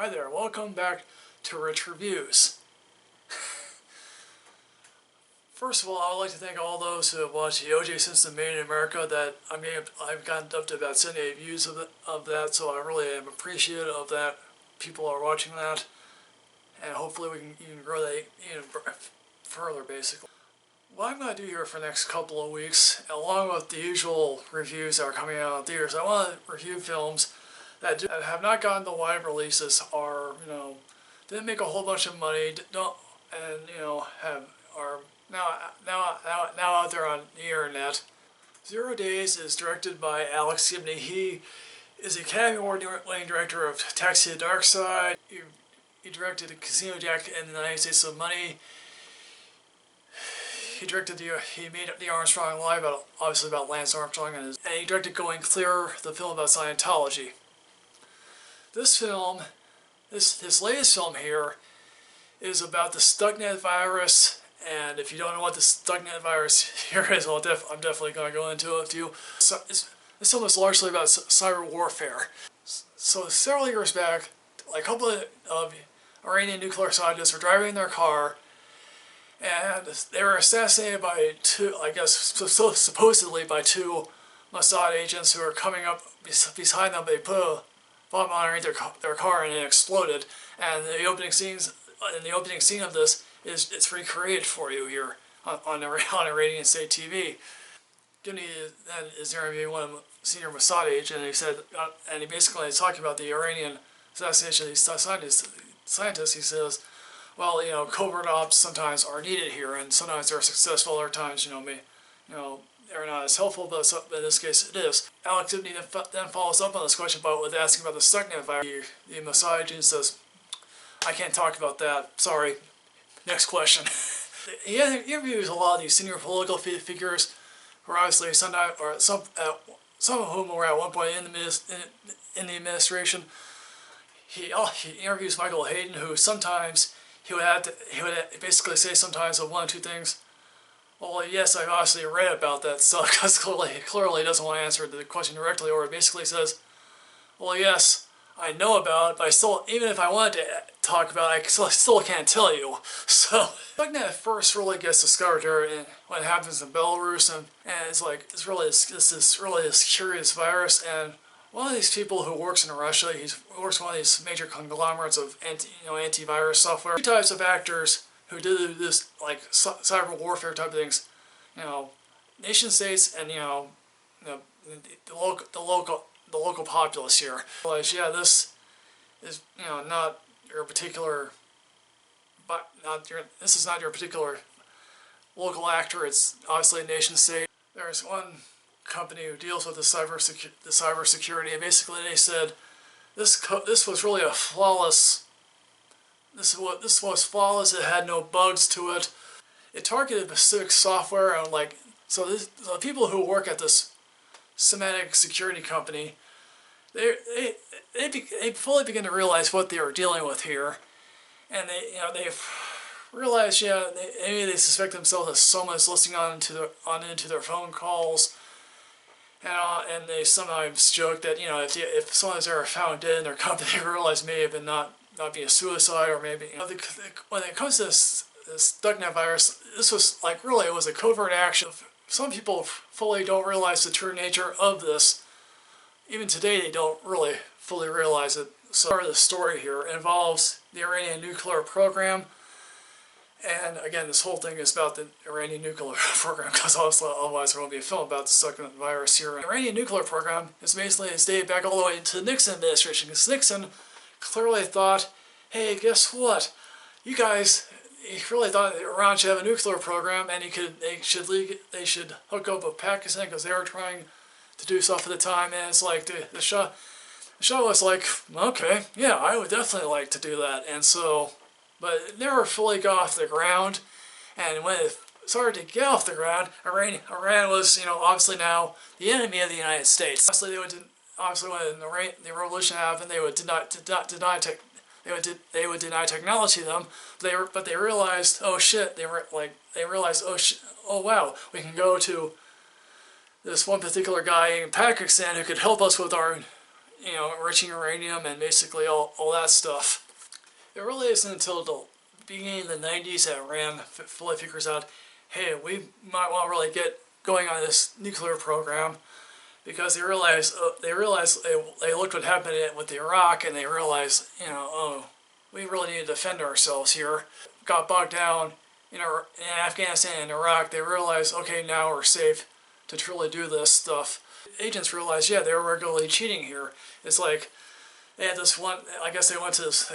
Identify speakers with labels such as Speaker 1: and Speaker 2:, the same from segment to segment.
Speaker 1: Hi there, welcome back to Rich Reviews. First of all, I would like to thank all those who have watched the O.J. Simpson Made in America. I've gotten up to about 78 views of that, so I really am appreciative of that. People are watching that, and hopefully we can even grow that even further, basically. What I'm going to do here for the next couple of weeks, along with the usual reviews that are coming out in theaters, I want to review films that have not gotten the wide releases, didn't make a whole bunch of money, are now out there on the internet. 0 Days is directed by Alex Gibney. He is the Academy Award-winning director of Taxi to the Dark Side. He directed Casino Jack and the United States of Money. He made The Armstrong Live, obviously about Lance Armstrong, and he directed Going Clear, the film about Scientology. This film, his latest film here, is about the Stuxnet virus, and if you don't know what the Stuxnet virus here is, I'm definitely going to go into it with you. So this film is largely about cyber warfare. So several years back, a couple of Iranian nuclear scientists were driving in their car, and they were assassinated by supposedly by two Mossad agents who were coming up behind them. They put a bomb underneath their car and it exploded. And the opening scene of this it's recreated for you here on Iranian state TV. Gibney then is interviewing one of the senior Mossad agents, and he said, and he basically is talking about the Iranian assassination of these scientists. He says, well, covert ops sometimes are needed here, and sometimes they're successful. Other times, they're not as helpful, but in this case, it is. Alex Gibney then follows up on this question with asking about the Stuxnet virus. The Mossad agent says, "I can't talk about that. Sorry. Next question." He interviews a lot of these senior political figures, who are obviously some of whom were at one point in the administration. He interviews Michael Hayden, who sometimes he would basically say sometimes of one or two things. Well, yes, I've obviously read about that stuff, because clearly he doesn't want to answer the question directly, or it basically says, well, yes, I know about it, but even if I wanted to talk about it, I still can't tell you. So, Stuxnet first really gets discovered here when it happens in Belarus, and it's really this curious virus, and one of these people who works in Russia, he works in one of these major conglomerates of antivirus software. Two types of actors who do this, like cyber warfare type of things, nation states and the local populace here. Realize, yeah, this is not your particular, this is not your particular local actor. It's obviously a nation state. There's one company who deals with the cyber security, and basically they said this was really a flawless. This was flawless. It had no bugs to it. It targeted specific software, and the people who work at this semantic security company, they fully begin to realize what they were dealing with here, and they realize maybe they suspect themselves of someone is listening into their phone calls, and they sometimes joke that if someone's ever found dead in their company, they realize maybe it not be a suicide, or maybe when it comes to this Stuxnet virus, this was it was a covert action. Some people fully don't realize the true nature of this. Even today, they don't really fully realize it. So part of the story here involves the Iranian nuclear program, and again, this whole thing is about the Iranian nuclear program, because otherwise there won't be a film about the Stuxnet virus here. The Iranian nuclear program is basically dated back all the way to the Nixon administration, because Nixon clearly thought, hey, guess what? You guys, he really thought that Iran should have a nuclear program, and they should hook up with Pakistan, because they were trying to do stuff at the time. And it's like the Shah was like, okay, yeah, I would definitely like to do that. And so, but it never fully got off the ground. And when it started to get off the ground, Iran was obviously now the enemy of the United States. Obviously, when the revolution happened, they would deny technology to them. But they realized, oh shit! Oh wow, we can go to this one particular guy in Pakistan who could help us with our enriching uranium and basically all that stuff. It really isn't until the beginning of the 90s that Iran fully figures out, hey, we might want to really get going on this nuclear program, because they looked what happened with Iraq, and they realized, oh, we really need to defend ourselves here. Got bogged down in Afghanistan and Iraq. They realized, okay, now we're safe to truly do this stuff. Agents realized, yeah, they were regularly cheating here. It's like they had this one, I guess they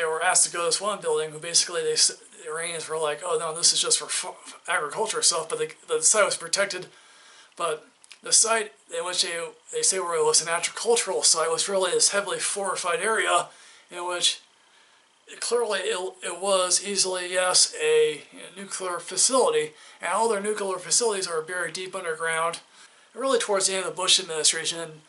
Speaker 1: were asked to go to this one building, who basically the Iranians were like, oh no, this is just for agriculture stuff, but the site was protected. But the site in which they say was an agricultural site was really this heavily fortified area, in which clearly it was easily, yes, a nuclear facility, and all their nuclear facilities are buried deep underground. And really towards the end of the Bush administration,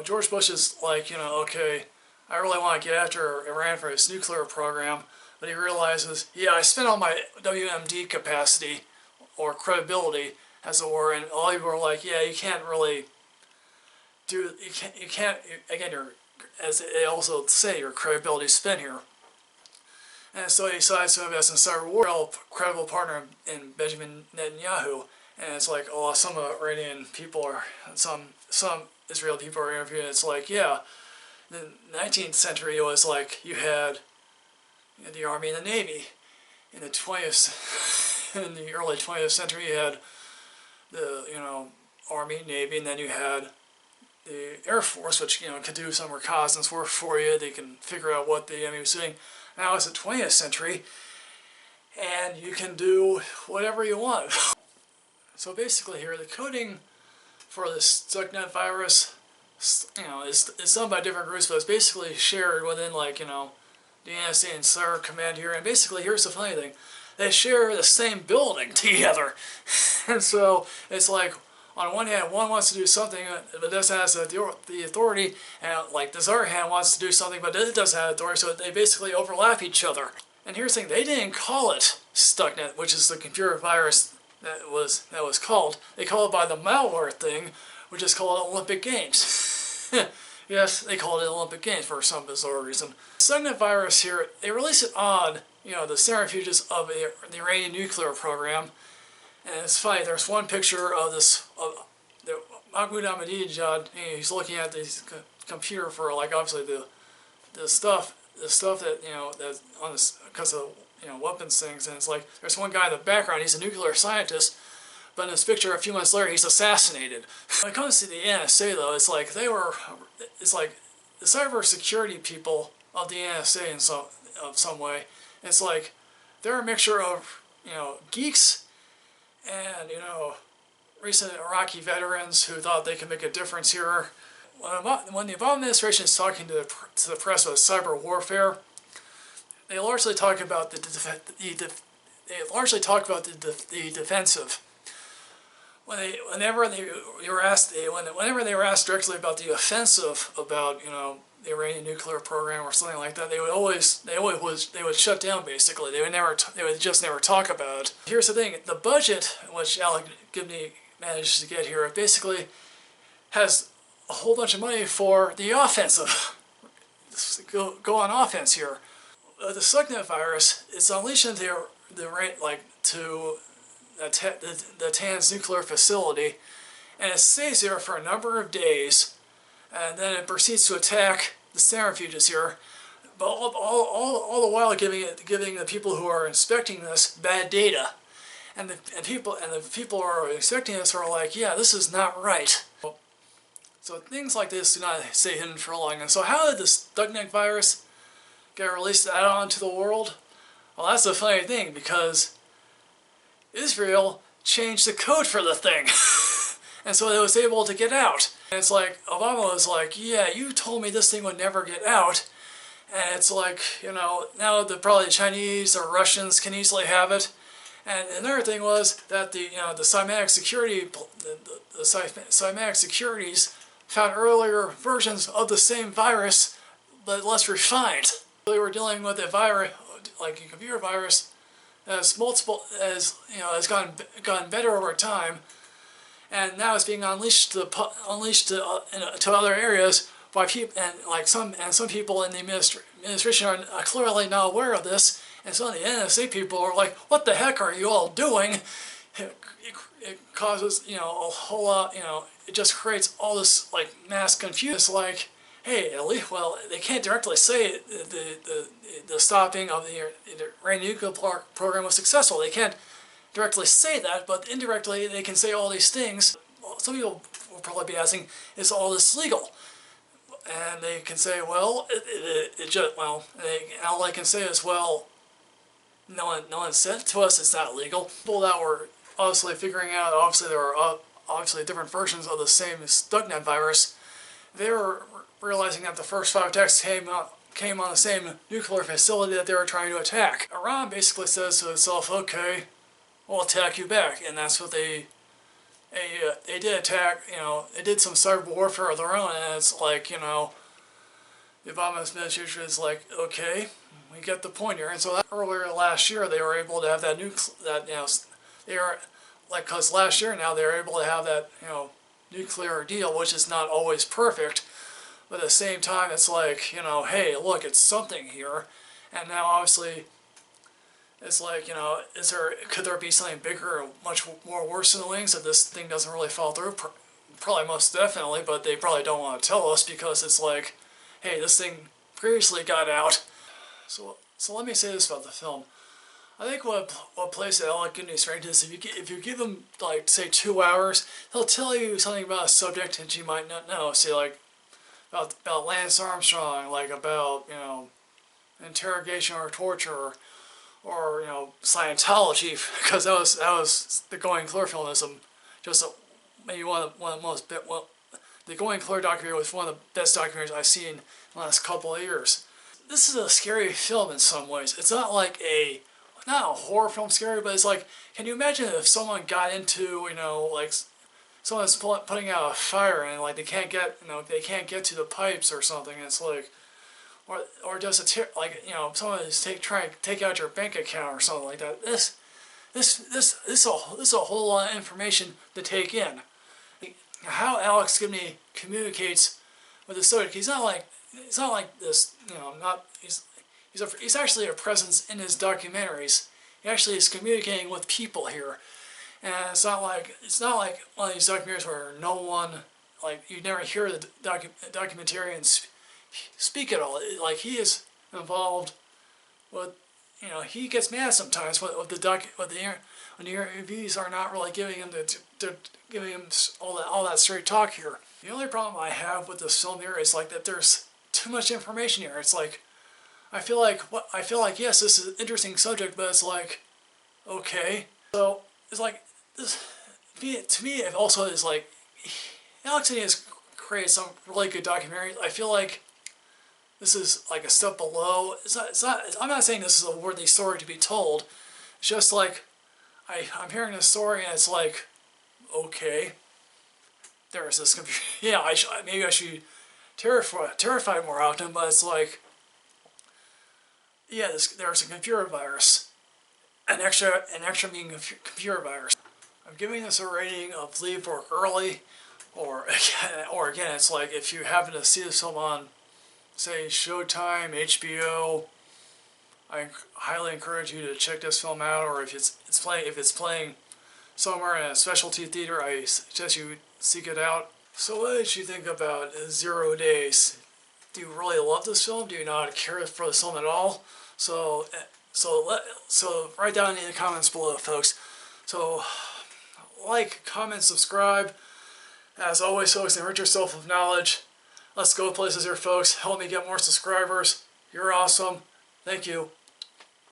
Speaker 1: George Bush is like, okay, I really want to get after Iran for its nuclear program, but he realizes, yeah, I spent all my WMD capacity, or credibility, as it were, and all people were like, yeah, you can't really again, as they also say, your credibility spent here. And so he decides to invest in cyber war, a credible partner in Benjamin Netanyahu. And it's like, oh, some Iranian people some Israeli people are interviewing. It's like, yeah, in the 19th century, it was like you had the Army and the Navy. In the early 20th century, you had the Army, Navy, and then you had the Air Force, which could do some reconnaissance work for you. They can figure out what the enemy was doing. Now it's the 20th century, and you can do whatever you want. So basically here, the coding for this Stuxnet virus, is done by different groups, but it's basically shared within, like, the NSA and Cyber Command here. And basically, here's the funny thing. They share the same building together. And so it's like, on one hand, one wants to do something, but doesn't have the authority, and like this other hand wants to do something, but it doesn't have authority, so they basically overlap each other. And here's the thing, they didn't call it Stuxnet, which is the computer virus that was called. They call it by the malware thing, which is called Olympic Games. Yes, they called it Olympic Games for some bizarre reason. The Stuxnet virus here, they release it on, the centrifuges of the Iranian nuclear program. And it's funny, there's one picture of Mahmoud Ahmadinejad. He's looking at this computer for, like, obviously the stuff that, that's on this, because of, weapons things. And it's like, there's one guy in the background, he's a nuclear scientist, but in this picture, a few months later, he's assassinated. When it comes to the NSA, though, it's like it's like the cybersecurity people of the NSA of some way. It's like, they're a mixture of, geeks, and, recent Iraqi veterans who thought they could make a difference here. When the Obama administration is talking to the press about cyber warfare, they largely talk about the defensive. Whenever they were asked directly about the offensive, about the Iranian nuclear program or something like that, they would shut down. Basically, they would just never talk about it. Here's the thing: the budget, which Alex Gibney managed to get here, basically has a whole bunch of money for the offensive. Go on offense here. The Stuxnet virus is unleashed into the Tanz nuclear facility, and it stays there for a number of days, and then it proceeds to attack the centrifuges here, but all the while giving the people who are inspecting this bad data, and the people who are inspecting this are like, yeah, this is not right. So things like this do not stay hidden for long. And so how did this Stuxnet virus get released out onto the world? Well, that's the funny thing, because Israel changed the code for the thing. And so it was able to get out. And it's like, Obama was like, yeah, you told me this thing would never get out. And it's like, now probably the Chinese or Russians can easily have it. And another thing was that the cymatic securities found earlier versions of the same virus, but less refined. They were dealing with a virus, like a computer virus, has gotten better over time, and now it's being unleashed to other areas by people, and some people in the administration are clearly not aware of this, and some of the NSA people are like, "What the heck are you all doing?" It causes, a whole lot, it just creates all this like mass confusion. It's like, hey, at least, well, they can't directly say the stopping of the Iranian nuclear program was successful. They can't directly say that, but indirectly they can say all these things. Some people will probably be asking, is all this legal? And they can say, well, all they can say is, well, no one said to us it's not legal. People that were obviously figuring out, obviously there are obviously different versions of the same Stuxnet virus. They were realizing that the first 5 attacks came on the same nuclear facility that they were trying to attack. Iran basically says to itself, okay, we'll attack you back, and that's what they did attack. They did some cyber warfare of their own, and it's like, the Obama administration is like, okay, we get the point here. And so that earlier last year they were able to have that because last year now they were able to have that nuclear deal, which is not always perfect, but at the same time it's like, hey, look, it's something here. And now obviously it's like, could there be something bigger or much more worse in the wings if this thing doesn't really fall through? Probably, most definitely, but they probably don't want to tell us because it's like, hey, this thing previously got out. So let me say this about the film. I think what plays to Alex Gibney's strength is if you give him, like, say 2 hours, he'll tell you something about a subject that you might not know. Say, like, about Lance Armstrong, like about, interrogation or torture, or Scientology, because that was the Going Clear film. Is just maybe one of the most the Going Clear documentary was one of the best documentaries I've seen in the last couple of years. This is a scary film in some ways. It's not like not a horror film scary, but it's like, can you imagine if someone got into, like someone's putting out a fire and like they can't get to the pipes or something. And it's like, or just someone is trying to take out your bank account or something like that. This is a whole lot of information to take in. How Alex Gibney communicates with the subject, it's not like this, he's actually a presence in his documentaries. He actually is communicating with people here. And it's not like one of these documentaries where no one, like, you never hear the documentarians speak at all. Like, he is involved with, he gets mad sometimes when the interviewees are not really giving him all that straight talk here. The only problem I have with this film here is like that there's too much information here. It's like, I feel like yes, this is an interesting subject, but it's like, okay. So it's like this to me. It also is like Alex Gibney has created some really good documentaries. I feel like this is like a step below. It's not. I'm not saying this is a worthy story to be told. It's just like I'm hearing this story and it's like, okay, there's this computer. Yeah, maybe I should terrify more often, but it's like, yeah, there's a computer virus, an extra being a computer virus. I'm giving this a rating of leave work early, or again, it's like if you happen to see this film on, say, Showtime, HBO, I highly encourage you to check this film out. Or if it's playing somewhere in a specialty theater, I suggest you seek it out. So what did you think about 0 Days? Do you really love this film? Do you not care for this film at all? So write down in the comments below, folks. So like, comment, subscribe. As always, folks, enrich yourself with knowledge. Let's go places here, folks. Help me get more subscribers. You're awesome. Thank you.